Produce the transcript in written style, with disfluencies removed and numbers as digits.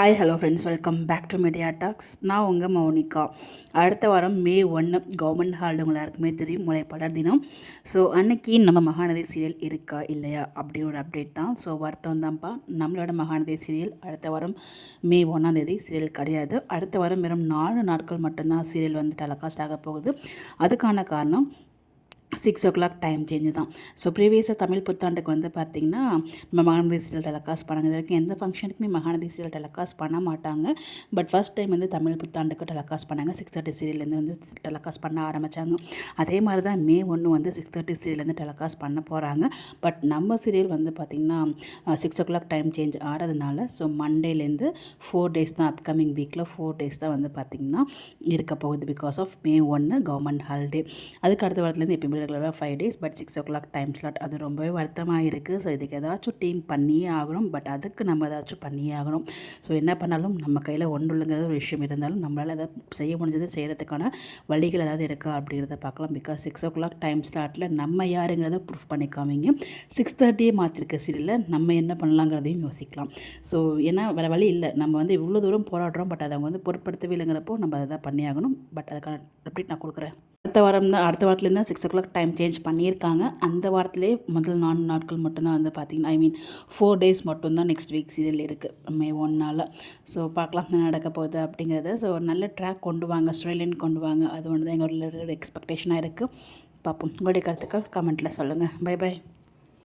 Hi hello friends, welcome back to Media Talks. நான் உங்கள் மௌனிகா. அடுத்த வாரம் May 1 கவர்மெண்ட் ஹாலிடே உங்கள் எல்லாருக்குமே தெரியும், முளைப்பாளர் தினம். ஸோ அன்னைக்கு நம்ம மகாநதி சீரியல் இருக்கா இல்லையா அப்படின்னு ஒரு அப்டேட் தான். ஸோ வருத்தம் தான்ப்பா, நம்மளோட மகாநதி சீரியல் அடுத்த வாரம் May 1 சீரியல் கிடையாது. அடுத்த வாரம் வெறும் 4 நாட்கள் மட்டும்தான் சீரியல் வந்து டெலிகாஸ்ட் ஆக போகுது. அதுக்கான காரணம் 6 o'clock டைம் சேஞ்சு தான். ஸோ ப்ரீவியஸாக தமிழ் புத்தாண்டுக்கு வந்து பார்த்திங்கன்னா நம்ம மகாநதி சீரியல் டெலிகாஸ்ட் பண்ணாங்க. இது வரைக்கும் எந்த ஃபங்க்ஷனுக்குமே மகாநதி சீரியல் டெலிகாஸ்ட் பண்ண மாட்டாங்க. பட் ஃபஸ்ட் டைம் வந்து தமிழ் புத்தாண்டுக்கு டெலிகாஸ்ட் பண்ணாங்க. 6:30 சீரியல்லேருந்து வந்து டெலிகாஸ்ட் பண்ண ஆரம்பித்தாங்க. அதே மாதிரி தான் May 1 வந்து 6:30 சீரியல்லேருந்து டெலிகாஸ்ட் பண்ண போகிறாங்க. பட் நம்ம சீரியல் வந்து பார்த்திங்கன்னா 6 o'clock டைம் சேஞ்ச் ஆகிறதுனால ஸோ மண்டேலேருந்து 4 days தான், அப்கமிங் வீக்கில் 4 days தான் வந்து பார்த்திங்கன்னா இருக்க போகுது. Because of May 1 government holiday. அதுக்கு அடுத்த வாரத்துலேருந்து எப்பயுமே ரெகுலராக 5 days, but 6 o'clock time slot. அது ரொம்பவே வருத்தமாக இருக்குது. ஸோ இதுக்கு ஏதாச்சும் டீம் பண்ணியே ஆகணும். பட் அதுக்கு நம்ம ஏதாச்சும் பண்ணியே ஆகணும். ஸோ என்ன பண்ணாலும் நம்ம கையில் ஒன்றுங்கிறது ஒரு விஷயம் இருந்தாலும் நம்மளால் அதை செய்ய முடிஞ்சது செய்கிறதுக்கான வழிகள் ஏதாவது இருக்கா அப்படிங்கிறத பார்க்கலாம். பிகாஸ் 6 o'clock டைம் ஸ்லாட்டில் நம்ம யாருங்கிறத ப்ரூஃப் பண்ணி காமிங்க. 6:30 மாற்றிருக்க சீரியலில் நம்ம என்ன பண்ணலாங்கிறதையும் யோசிக்கலாம். ஸோ ஏன்னா வேறு வழி இல்லை, நம்ம வந்து இவ்வளோ தூரம் போராடுறோம். பட் அதை அவங்க வந்து பொருட்படுத்தவே இல்லைங்கிறப்போ நம்ம அதை தான் பண்ணி ஆகணும். பட் அதுக்கான அப்டேட் நான் கொடுக்குறேன். அடுத்த வாரத்துலேருந்து தான் 6 o'clock டைம் சேஞ்ச் பண்ணியிருக்காங்க. அந்த வாரத்திலே முதல் 4 நாட்கள் மட்டும்தான் வந்து பார்த்திங்கன்னா 4 days மட்டும்தான் நெக்ஸ்ட் வீக் சீரியல் இருக்குது May 1. ஸோ பார்க்கலாம் என்ன நடக்க போகுது அப்படிங்கிறத. ஸோ ஒரு நல்ல ட்ராக் கொண்டு வாங்க, ஸ்டோரிலைன் கொண்டு வாங்க. அது ஒன்று தான் எங்களோட எக்ஸ்பெக்டேஷனாக இருக்குது. பார்ப்போம். உங்களுடைய கருத்துக்கள் கமெண்ட்டில் சொல்லுங்கள். Bye by.